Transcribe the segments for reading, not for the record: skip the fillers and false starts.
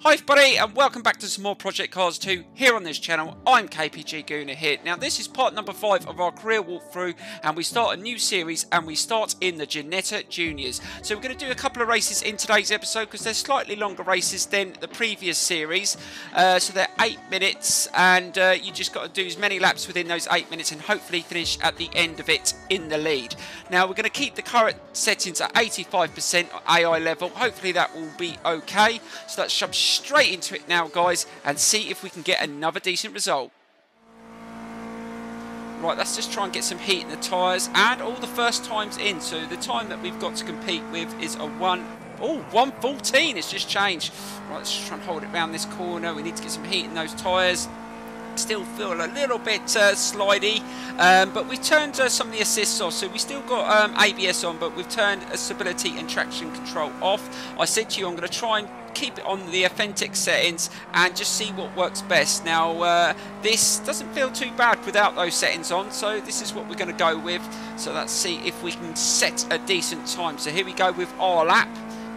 Hi everybody and welcome back to some more Project Cars 2 here on this channel. I'm KPG-GOONER here. Now this is part number 5 of our career walkthrough and we start a new series and we start in the Ginetta Juniors. So we're going to do a couple of races in today's episode because they're slightly longer races than the previous series. So they're 8 minutes and you just got to do as many laps within those 8 minutes and hopefully finish at the end of it in the lead. Now we're going to keep the current settings at 85% AI level. Hopefully that will be okay. So let's jump straight into it now, guys, and see if we can get another decent result. Right, let's just try and get some heat in the tyres and all the first times in. So the time that we've got to compete with is a 1:14. It's just changed. Right, let's just try and hold it round this corner. We need to get some heat in those tyres. Still feel a little bit slidey, but we've turned some of the assists off, so we still got ABS on, but we've turned stability and traction control off. I said to you I'm going to try and keep it on the authentic settings and just see what works best. Now this doesn't feel too bad without those settings on, so this is what we're going to go with. So let's see if we can set a decent time. So here we go with our lap.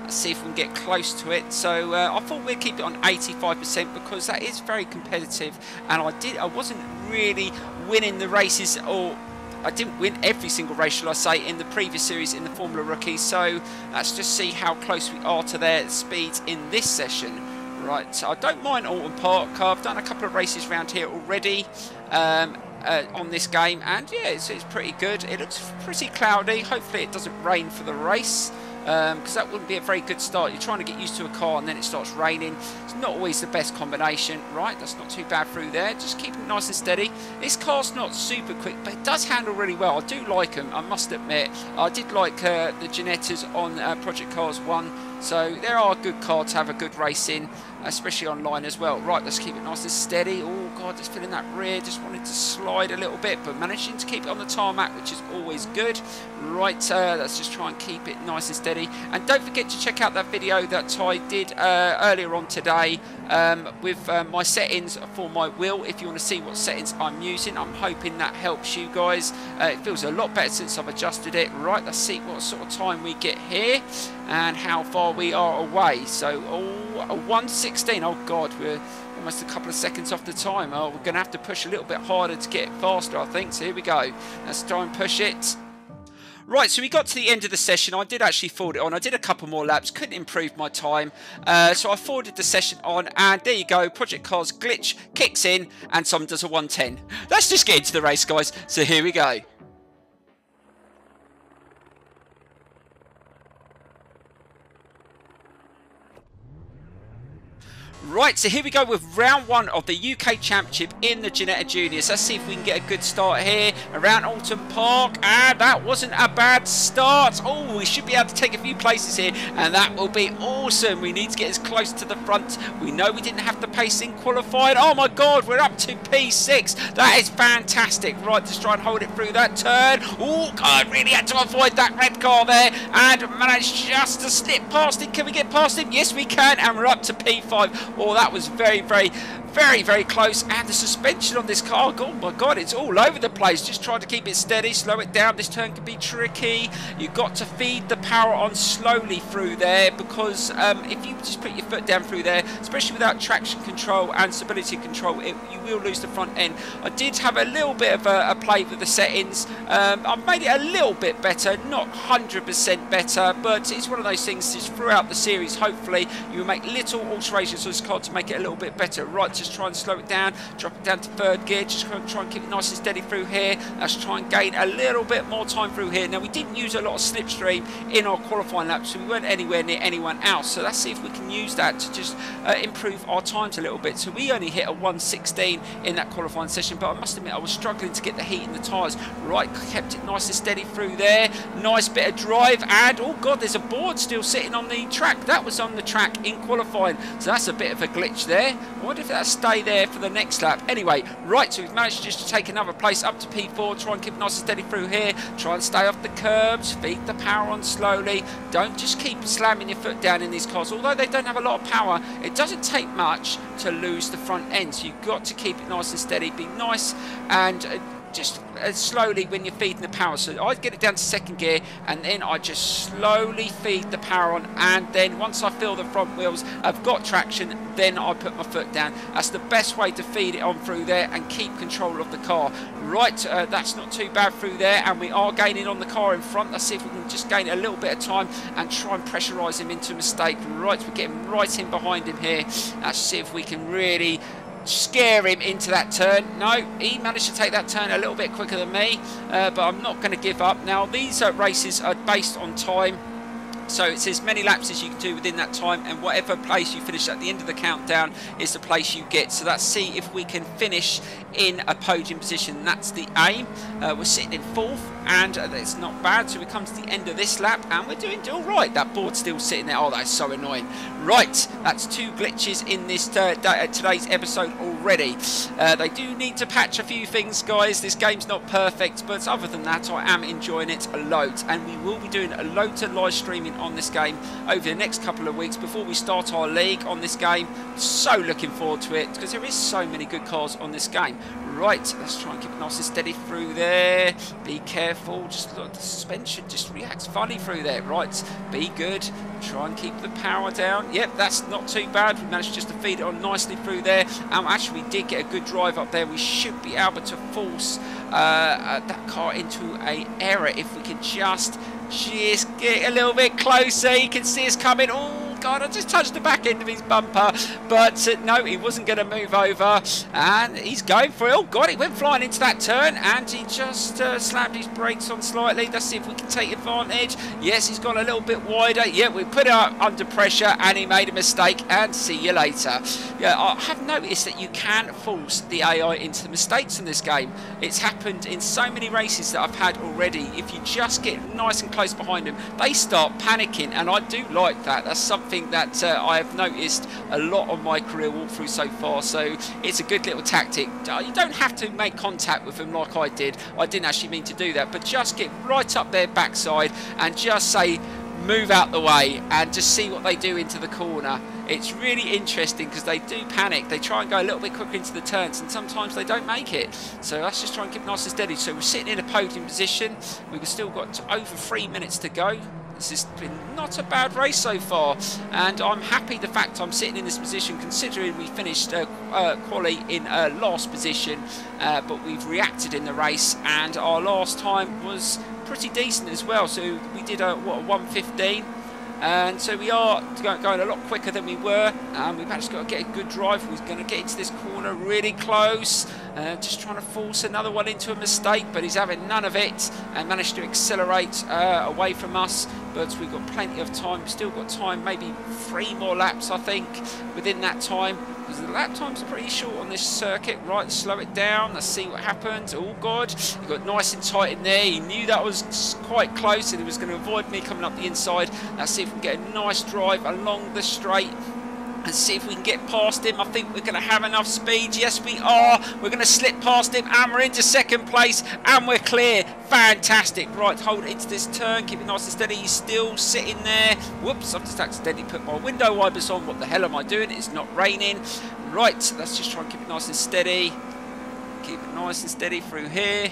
Let's see if we can get close to it. So I thought we'd keep it on 85% because that is very competitive, and I wasn't really winning the races, or I didn't win every single race, shall I say, in the previous series in the Formula Rookie. So let's just see how close we are to their speeds in this session. Right, so I don't mind Oulton Park. I've done a couple of races around here already on this game, and yeah, it's pretty good. It looks pretty cloudy. Hopefully it doesn't rain for the race, because that wouldn't be a very good start. You're trying to get used to a car and then it starts raining. It's not always the best combination. Right, that's not too bad through there. Just keep it nice and steady. This car's not super quick, but it does handle really well. I do like them, I must admit. I did like the Ginettas on Project Cars 1. So there are a good car to have a good race in, especially online as well. Right, let's keep it nice and steady. Oh god, just feeling that rear. Just wanted to slide a little bit, but managing to keep it on the tarmac, which is always good. Right, let's just try and keep it nice and steady. And don't forget to check out that video that I did earlier on today with my settings for my wheel. If you want to see what settings I'm using, I'm hoping that helps you guys. It feels a lot better since I've adjusted it. Right, let's see what sort of time we get here and how far we are away. So a 1:16. Oh god, we're almost a couple of seconds off the time. Oh, we're going to have to push a little bit harder to get faster, I think. So here we go. Let's try and push it. Right, so we got to the end of the session. I did actually forward it on. I did a couple more laps, couldn't improve my time. So I forwarded the session on, and there you go. Project Cars glitch kicks in, and someone does a 1:10. Let's just get into the race, guys. So here we go. Right, so here we go with round 1 of the UK Championship in the Ginetta Juniors. Let's see if we can get a good start here around Oulton Park. And that wasn't a bad start. Oh, we should be able to take a few places here, and that will be awesome. We need to get as close to the front. We know we didn't have the pace in qualifying. Oh my god, we're up to P6. That is fantastic. Right, just try and hold it through that turn. Oh god, really had to avoid that red car there and managed just to slip past him. Can we get past him? Yes, we can, and we're up to P5. Oh, that was very close. And the suspension on this car, oh my god, it's all over the place. Just trying to keep it steady, slow it down. This turn can be tricky. You've got to feed the power on slowly through there, because if you just put your foot down through there, especially without traction control and stability control, you will lose the front end. I did have a little bit of a play with the settings. I've made it a little bit better, not 100% better, but it's one of those things just throughout the series. Hopefully you will make little alterations to this car to make it a little bit better. Right, just try and slow it down, drop it down to 3rd gear, just try and keep it nice and steady through here. Let's try and gain a little bit more time through here. Now we didn't use a lot of slipstream in our qualifying laps, so we weren't anywhere near anyone else. So let's see if we can use that to just improve our times a little bit. So we only hit a 1:16 in that qualifying session, but I must admit I was struggling to get the heat in the tyres. Right, kept it nice and steady through there. Nice bit of drive, and oh god, there's a board still sitting on the track. That was on the track in qualifying, so that's a bit of a glitch there. I wonder if that'll stay there for the next lap. Anyway, right, so we've managed just to take another place up to P4. Try and keep it nice and steady through here. Try and stay off the curbs. Feed the power on slowly. Don't just keep slamming your foot down in these cars. Although they don't have a lot of power, it doesn't take much to lose the front end. So you've got to keep it nice and steady. Be nice and just slowly when you're feeding the power. So I get it down to second gear, and then I just slowly feed the power on, and then once I feel the front wheels have got traction, then I put my foot down. That's the best way to feed it on through there and keep control of the car. Right, that's not too bad through there, and we are gaining on the car in front. Let's see if we can just gain a little bit of time and try and pressurise him into a mistake. Right, we're getting right in behind him here. Let's see if we can really scare him into that turn. No, he managed to take that turn a little bit quicker than me, but I'm not going to give up. Now, these races are based on time, so it's as many laps as you can do within that time, and whatever place you finish at the end of the countdown is the place you get. So let's see if we can finish in a podium position. That's the aim. We're sitting in 4th, and it's not bad. So we come to the end of this lap, and we're doing all right. That board's still sitting there. Oh, that's so annoying. Right, that's 2 glitches in this today's episode already. They do need to patch a few things, guys. This game's not perfect, but other than that, I am enjoying it a load, and we will be doing a load of live streaming on this game over the next couple of weeks before we start our league on this game. So looking forward to it, because there is so many good cars on this game. Right, let's try and keep it nice and steady through there. Be careful, just look, the suspension just reacts funny through there. Right, be good, try and keep the power down. Yep, that's not too bad. We managed just to feed it on nicely through there, and actually we did get a good drive up there. We should be able to force that car into an error if we can just get a little bit closer. You can see us coming. Oh God, I just touched the back end of his bumper, but no, he wasn't going to move over, and he's going for it. Oh God, he went flying into that turn, and he just slammed his brakes on slightly. Let's see if we can take advantage. Yes, he's gone a little bit wider. Yeah, we put it up under pressure, and he made a mistake, and see you later. Yeah, I have noticed that you can force the AI into the mistakes in this game. It's happened in so many races that I've had already. If you just get nice and close behind them, they start panicking, and I do like that. That's something that I have noticed a lot on my career walkthrough so far, so it's a good little tactic. You don't have to make contact with them like I did. I didn't actually mean to do that, but just get right up their backside and just say move out the way, and just see what they do into the corner. It's really interesting because they do panic. They try and go a little bit quicker into the turns, and sometimes they don't make it. So let's just try and keep nice and steady. So we're sitting in a podium position. We've still got over 3 minutes to go. This has been not a bad race so far, and I'm happy the fact I'm sitting in this position, considering we finished quali in last position, but we've reacted in the race, and our last time was pretty decent as well. So we did a 1:15. And so we are going a lot quicker than we were. We managed to get a good drive. We're going to get into this corner really close. Just trying to force another one into a mistake, but he's having none of it, and managed to accelerate away from us. But we've got plenty of time. We've still got time, maybe 3 more laps, I think, within that time, because the lap times are pretty short on this circuit. Right, slow it down. Let's see what happens. Oh God, he got nice and tight in there. He knew that was quite close, and he was going to avoid me coming up the inside. Let's see if we can get a nice drive along the straight and see if we can get past him. I think we're going to have enough speed. Yes, we are. We're going to slip past him, and we're into second place, and we're clear. Fantastic. Right, hold it into this turn. Keep it nice and steady. He's still sitting there. Whoops, I've just accidentally put my window wipers on. What the hell am I doing? It's not raining. Right, let's just try and keep it nice and steady. Keep it nice and steady through here.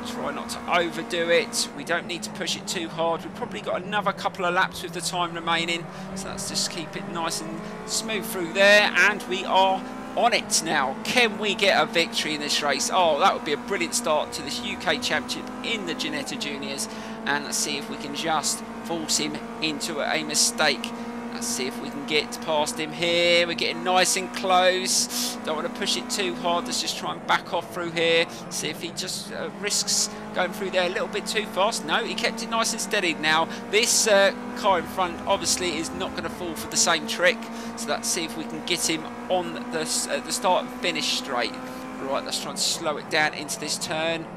Try not to overdo it. We don't need to push it too hard. We've probably got another couple of laps with the time remaining, so let's just keep it nice and smooth through there, and we are on it now. Can we get a victory in this race? Oh, that would be a brilliant start to this UK Championship in the Ginetta Juniors, and let's see if we can just force him into a mistake. Let's see if we can get past him here. We're getting nice and close. Don't want to push it too hard. Let's just try and back off through here. See if he just risks going through there a little bit too fast. No, he kept it nice and steady. Now, this car in front obviously is not going to fall for the same trick. So let's see if we can get him on the start and finish straight. Right, let's try and slow it down into this turn.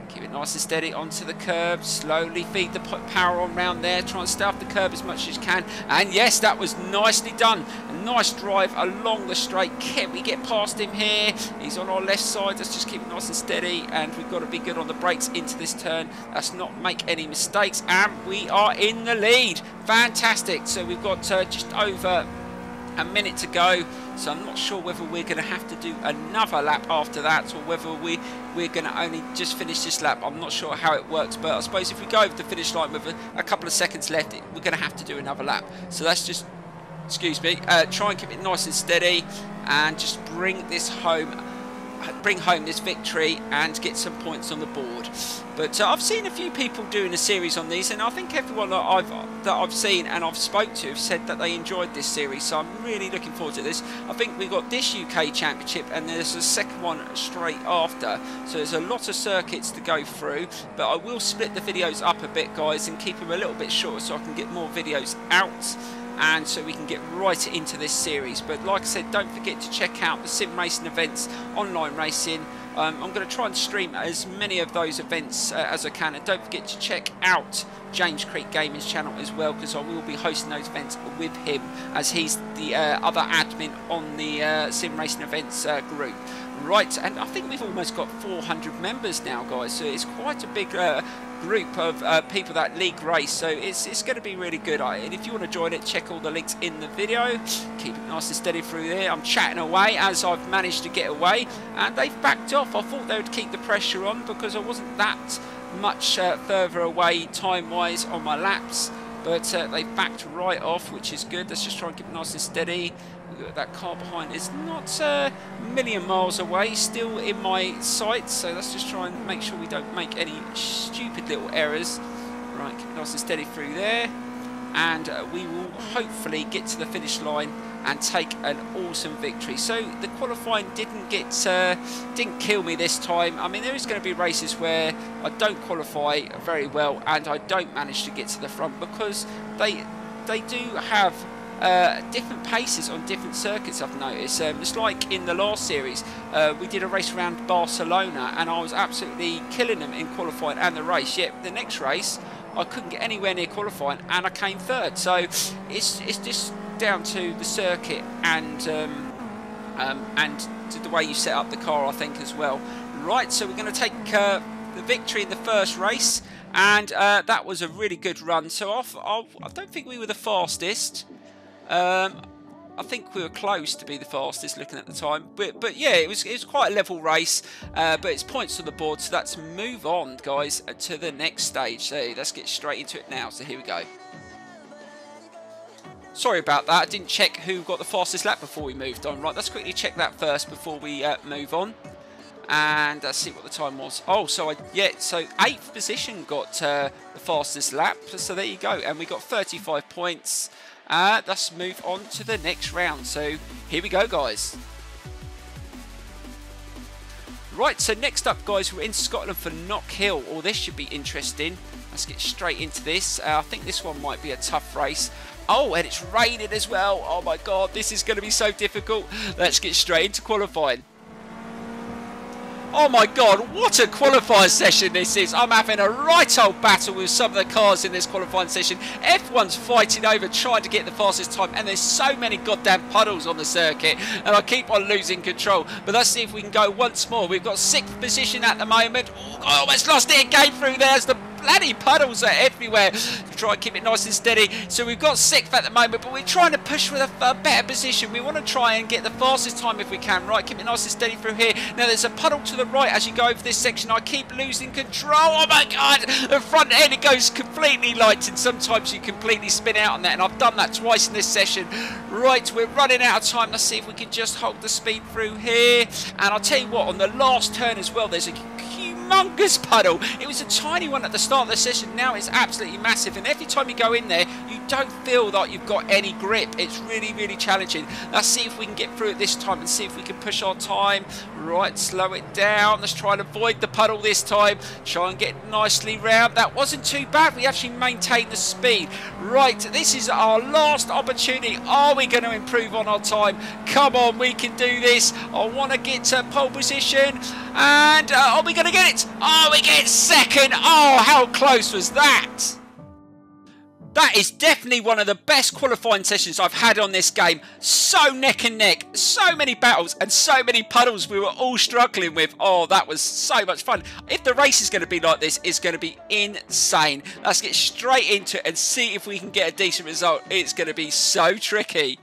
Keep it nice and steady onto the curb. Slowly feed the power on round there. Try and stay off the curb as much as you can. And yes, that was nicely done. A nice drive along the straight. Can we get past him here? He's on our left side. Let's just keep it nice and steady. And we've got to be good on the brakes into this turn. Let's not make any mistakes. And we are in the lead. Fantastic. So we've got just over a minute to go, so I'm not sure whether we're going to have to do another lap after that, or whether we're going to only just finish this lap. I'm not sure how it works, but I suppose if we go over the finish line with a couple of seconds left, we're going to have to do another lap. So let's just, excuse me, try and keep it nice and steady and just bring home this victory and get some points on the board. But I've seen a few people doing a series on these, and I think everyone that I've seen and I've spoke to have said that they enjoyed this series, so I'm really looking forward to this. I think we've got this UK Championship and there's a second one straight after, so there's a lot of circuits to go through, but I will split the videos up a bit, guys, and keep them a little bit shorter so I can get more videos out and so we can get right into this series. But like I said, don't forget to check out the sim racing events, online racing. I'm going to try and stream as many of those events as I can, and don't forget to check out James Creek Gaming's channel as well, because I will be hosting those events with him, as he's the other admin on the sim racing events group. Right, and I think we've almost got 400 members now, guys, so it's quite a big group of people that league race, so it's going to be really good. And if you want to join it, check all the links in the video. Keep it nice and steady through there. I'm chatting away as I've managed to get away, and they've backed off. I thought they would keep the pressure on because I wasn't that much further away time wise on my laps, but they've backed right off, which is good. Let's just try and keep it nice and steady. That car behind is not a million miles away, still in my sights, so let's just try and make sure we don't make any stupid little errors. Right, keep it nice and steady through there, and we will hopefully get to the finish line and take an awesome victory. So the qualifying didn't kill me this time. I mean, there is going to be races where I don't qualify very well and I don't manage to get to the front, because they do have different paces on different circuits, I've noticed. It's like in the last series, we did a race around Barcelona and I was absolutely killing them in qualifying and the race, yet the next race I couldn't get anywhere near qualifying and I came third. So it's just down to the circuit and to the way you set up the car, I think, as well. Right, so we're going to take the victory in the first race, and that was a really good run. So I don't think we were the fastest. I think we were close to be the fastest looking at the time, but yeah, it was quite a level race, but it's points on the board, so let's move on, guys, to the next stage. So let's get straight into it now. So here we go. Sorry about that, I didn't check who got the fastest lap before we moved on. Right, let's quickly check that first before we move on, and see what the time was. Oh, so so 8th position got the fastest lap, so there you go, and we got 35 points. Let's move on to the next round. So here we go, guys. Right, so next up, guys, we're in Scotland for Knockhill. Oh, this should be interesting. Let's get straight into this. I think this one might be a tough race. Oh, and it's raining as well. Oh my god, this is going to be so difficult. Let's get straight into qualifying. Oh my god, what a qualifying session this is. I'm having a right old battle with some of the cars in this qualifying session. Everyone's fighting over trying to get the fastest time, and there's so many goddamn puddles on the circuit, and I keep on losing control. But let's see if we can go once more. We've got 6th position at the moment. Oh, I almost lost it again through there as the bloody puddles are everywhere. Try and keep it nice and steady. So we've got 6th at the moment, but we're trying to push for a better position. We want to try and get the fastest time if we can. Right, keep it nice and steady through here. Now there's a puddle to the right as you go over this section. I keep losing control. Oh my god, the front end, it goes completely light, and sometimes you completely spin out on that, and I've done that twice in this session. Right, we're running out of time. Let's see if we can just hold the speed through here. And I'll tell you what, on the last turn as well, there's a humongous puddle. It was a tiny one at the start of the session, now it's absolutely massive, and every time you go in there you don't feel like you've got any grip. It's really challenging. Let's see if we can get through it this time and see if we can push our time. Right, slow it down. Let's try and avoid the puddle this time. Try and get nicely round. That wasn't too bad. We actually maintained the speed. Right, this is our last opportunity. Are we going to improve on our time? Come on, we can do this. I want to get to pole position, and are we going to get it? Oh, we get 2nd. Oh, how close was that? That is definitely one of the best qualifying sessions I've had on this game. So neck and neck, so many battles and so many puddles we were all struggling with. Oh, that was so much fun. If the race is going to be like this, it's going to be insane. Let's get straight into it and see if we can get a decent result. It's going to be so tricky.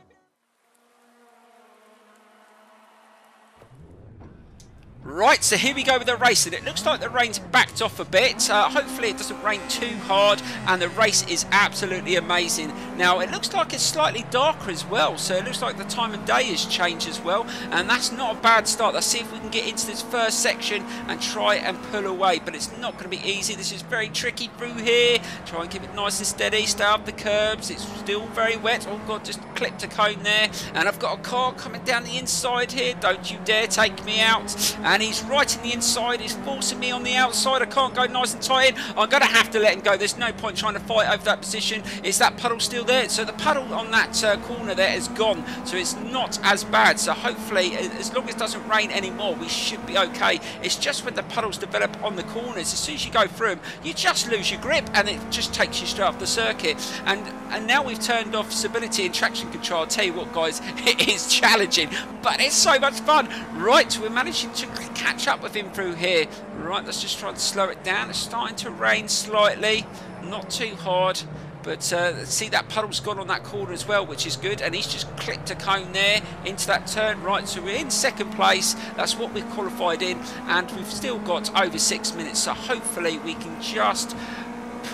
Right, so here we go with the race, and it looks like the rain's backed off a bit. Hopefully it doesn't rain too hard, and the race is absolutely amazing. Now, it looks like it's slightly darker as well, so it looks like the time of day has changed as well, and that's not a bad start. Let's see if we can get into this first section and try and pull away, but it's not going to be easy. This is very tricky through here. Try and keep it nice and steady, stay up the curbs. It's still very wet. Oh God, just clipped a cone there, and I've got a car coming down the inside here. Don't you dare take me out. And he's right in the inside, he's forcing me on the outside. I can't go nice and tight in. I'm going to have to let him go. There's no point trying to fight over that position. Is that puddle still there? So the puddle on that corner there is gone, so it's not as bad. So hopefully, as long as it doesn't rain anymore, we should be okay. It's just when the puddles develop on the corners, as soon as you go through them, you just lose your grip, and it just takes you straight off the circuit. And now we've turned off stability and traction control. I'll tell you what, guys, it is challenging, but it's so much fun. Right, we're managing to catch up with him through here. Right, let's just try and slow it down. It's starting to rain slightly, not too hard, but see, that puddle's gone on that corner as well, which is good, and he's just clipped a cone there into that turn. Right, so we're in second place. That's what we've qualified in, and we've still got over 6 minutes, so hopefully we can just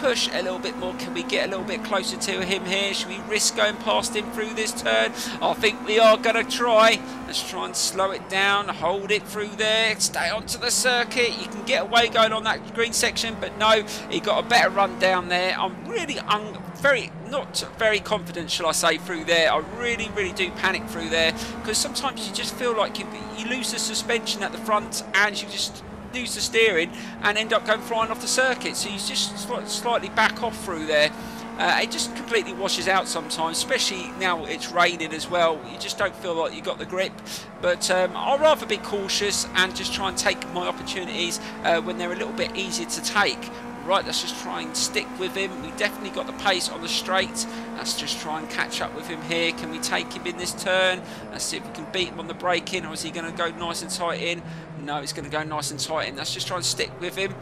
push a little bit more. Can we get a little bit closer to him here? Should we risk going past him through this turn? I think we are going to try. Let's try and slow it down, hold it through there, stay onto the circuit. You can get away going on that green section, but no, he got a better run down there. I'm really not very confident, shall I say, through there. I really do panic through there, because sometimes you just feel like you lose the suspension at the front, and you just lose the steering and end up going flying off the circuit. So you just slightly back off through there. It just completely washes out sometimes, especially now it's raining as well. You just don't feel like you got the grip. But I'd rather be cautious and just try and take my opportunities when they're a little bit easier to take. Right, let's just try and stick with him. We definitely got the pace on the straight. Let's just try and catch up with him here. Can we take him in this turn? Let's see if we can beat him on the braking, or is he going to go nice and tight in? No, he's going to go nice and tight in. Let's just try and stick with him.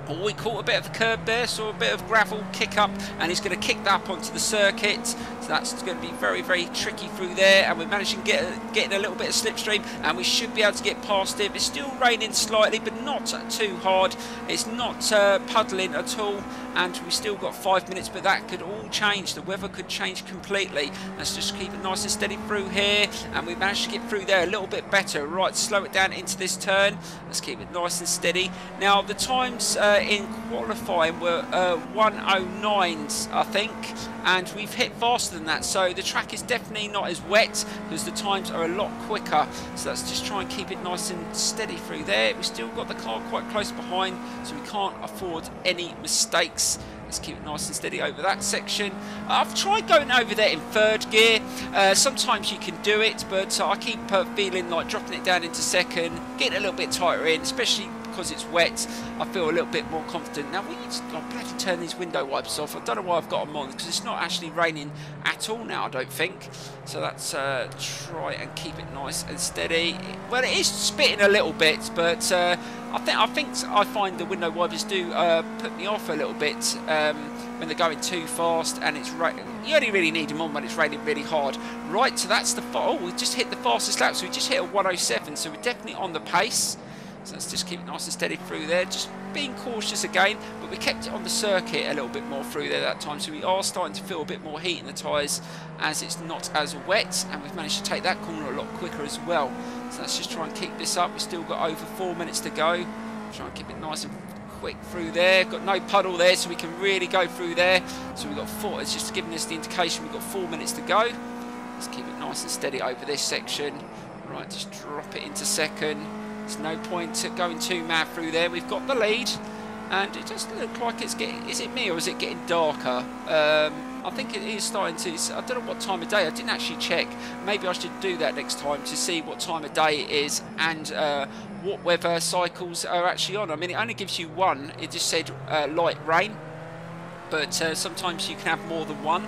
Oh, we caught a bit of a curb there, saw a bit of gravel kick up, and he's going to kick that up onto the circuit. So that's going to be very tricky through there, and we're managing to get a little bit of slipstream, and we should be able to get past him. It's still raining slightly, but not too hard. It's not puddling at all, and we still got 5 minutes, but that could all change. The weather could change completely. Let's just keep it nice and steady through here, and we managed to get through there a little bit better. Right, slow it down into this turn. Let's keep it nice and steady. Now, the times in qualifying were 1:09s, I think, and we've hit faster than that, so the track is definitely not as wet, because the times are a lot quicker. So let's just try and keep it nice and steady through there. We've still got the car quite close behind, so we can't afford any mistakes. Let's keep it nice and steady over that section. I've tried going over there in third gear. Sometimes you can do it, but I keep feeling like dropping it down into second, getting a little bit tighter in, especially because it's wet. I feel a little bit more confident. Now we need to bloody turn these window wipers off. I don't know why I've got them on, because it's not actually raining at all now, I don't think. So let's try and keep it nice and steady. Well, it is spitting a little bit, but I find the window wipers do put me off a little bit when they're going too fast, and it's raining. You only really need them on when it's raining really hard. Right, so that's the we just hit the fastest lap, so we just hit a 1:07, so we're definitely on the pace. So let's just keep it nice and steady through there, just being cautious again, but we kept it on the circuit a little bit more through there that time, so we are starting to feel a bit more heat in the tyres as it's not as wet, and we've managed to take that corner a lot quicker as well. So let's just try and keep this up. We've still got over 4 minutes to go. Try and keep it nice and quick through there. Got no puddle there, so we can really go through there. So we've got 4, it's just giving us the indication we've got 4 minutes to go. Let's keep it nice and steady over this section. Right, just drop it into second. There's no point going too mad through there. We've got the lead, and it does look like it's getting... Is it me, or is it getting darker? I think it is starting to... I don't know what time of day. I didn't actually check. Maybe I should do that next time to see what time of day it is and what weather cycles are actually on. I mean, it only gives you one. It just said light rain, but sometimes you can have more than one.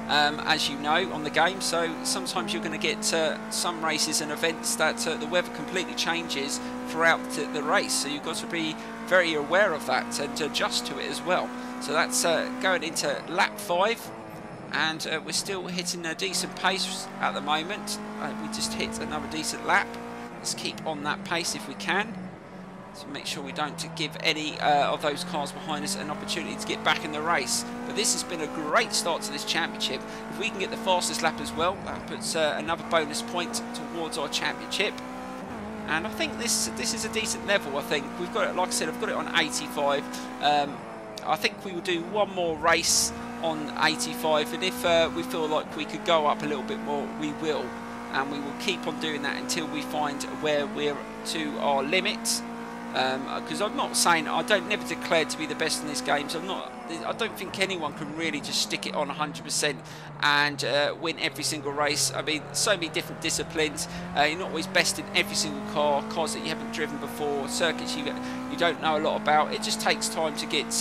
As you know, on the game, so sometimes you're going to get some races and events that the weather completely changes throughout the race, so you've got to be very aware of that and to adjust to it as well. So that's going into lap 5, and we're still hitting a decent pace at the moment. We just hit another decent lap. Let's keep on that pace if we can. So make sure we don't give any of those cars behind us an opportunity to get back in the race. But this has been a great start to this championship. If we can get the fastest lap as well, that puts another bonus point towards our championship. And I think this is a decent level. I think we've got it, like I said, I've got it on 85. I think we will do one more race on 85, and if we feel like we could go up a little bit more, we will, and we will keep on doing that until we find where we're to our limit. Because I'm not saying I don't never declare to be the best in these games. I don't think anyone can really just stick it on 100% and win every single race. I mean, so many different disciplines. You're not always best in every single cars that you haven't driven before, circuits you don't know a lot about. It just takes time to get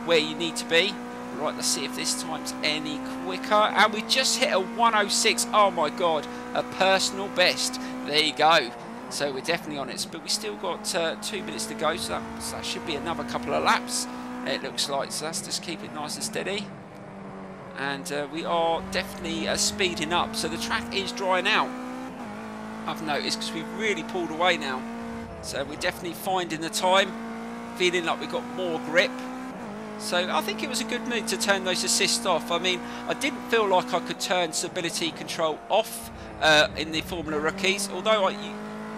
where you need to be. Right, let's see if this time's any quicker. And we just hit a 106. Oh my god, a personal best. There you go. So we're definitely on it, but we still got 2 minutes to go, so that should be another couple of laps, it looks like. So let's just keep it nice and steady. And we are definitely speeding up, so the track is drying out, I've noticed, because we've really pulled away now. So we're definitely finding the time, feeling like we've got more grip. So I think it was a good move to turn those assists off. I mean, I didn't feel like I could turn stability control off in the Formula Rookies, although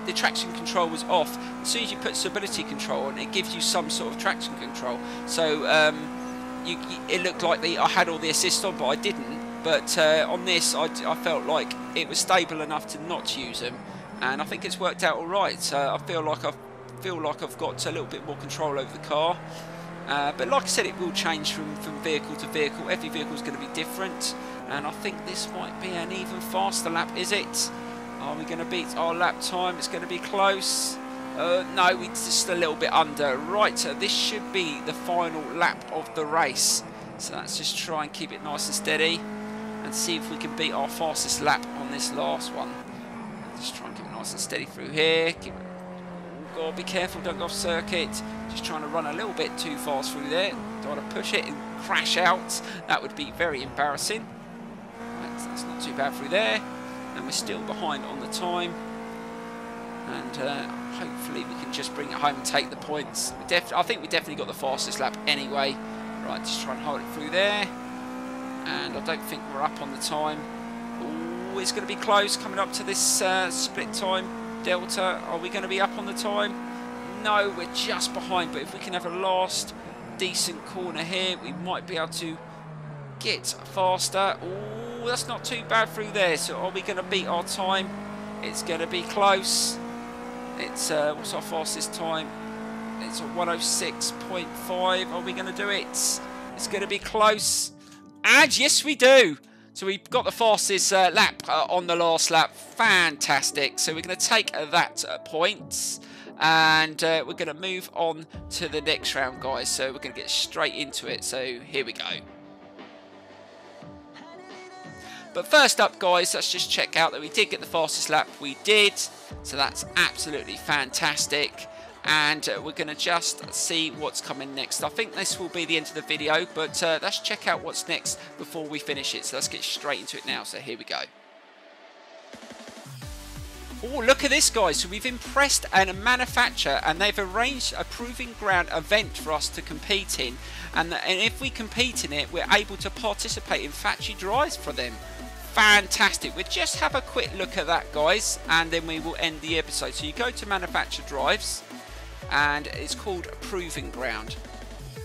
the traction control was off. As soon as you put stability control on, it gives you some sort of traction control. So it looked like I had all the assists on, but I didn't. But on this, I felt like it was stable enough to not use them, and I think it's worked out all right. So I feel like I've got a little bit more control over the car. But like I said, it will change from vehicle to vehicle. Every vehicle is going to be different, and I think this might be an even faster lap. Is it? Are we going to beat our lap time? It's going to be close. No, we're just a little bit under. Right, so this should be the final lap of the race. So let's just try and keep it nice and steady and see if we can beat our fastest lap on this last one. Just try and keep it nice and steady through here. Oh God, be careful, don't go off circuit. Just trying to run a little bit too fast through there. Don't want to push it and crash out. That would be very embarrassing. Right, so that's not too bad through there. And we're still behind on the time, and hopefully we can just bring it home and take the points. I think we definitely got the fastest lap anyway. Right, just try and hold it through there, and I don't think we're up on the time. Oh, it's going to be close coming up to this split time delta. Are we going to be up on the time? No, we're just behind, but if we can have a last decent corner here, we might be able to get faster. Oh, that's not too bad through there. So are we going to beat our time? It's going to be close. It's what's our fastest time? It's a 106.5. Are we going to do it? It's going to be close, and yes we do. So we've got the fastest lap on the last lap. Fantastic. So we're going to take that point, and we're going to move on to the next round, guys. So we're going to get straight into it. So here we go. But first up, guys, let's just check out that we did get the fastest lap. We did, so that's absolutely fantastic. And we're going to just see what's coming next. I think this will be the end of the video, but let's check out what's next before we finish it. So let's get straight into it now. So here we go. Oh, look at this, guys. So we've impressed a manufacturer, and they've arranged a proving ground event for us to compete in. And if we compete in it, we're able to participate in factory drives for them. Fantastic. We'll just have a quick look at that, guys, and then we will end the episode. So you go to manufacturer drives, and it's called Proving Ground.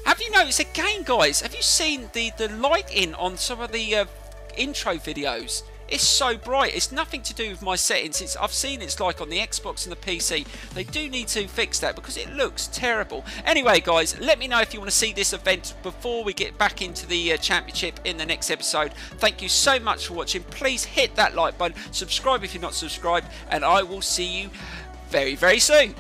Have you noticed again, guys, have you seen the lighting on some of the intro videos? It's so bright. It's nothing to do with my settings. I've seen it's like on the Xbox and the PC. They do need to fix that because it looks terrible. Anyway, guys, let me know if you want to see this event before we get back into the championship in the next episode. Thank you so much for watching. Please hit that like button. Subscribe if you're not subscribed. And I will see you very, very soon.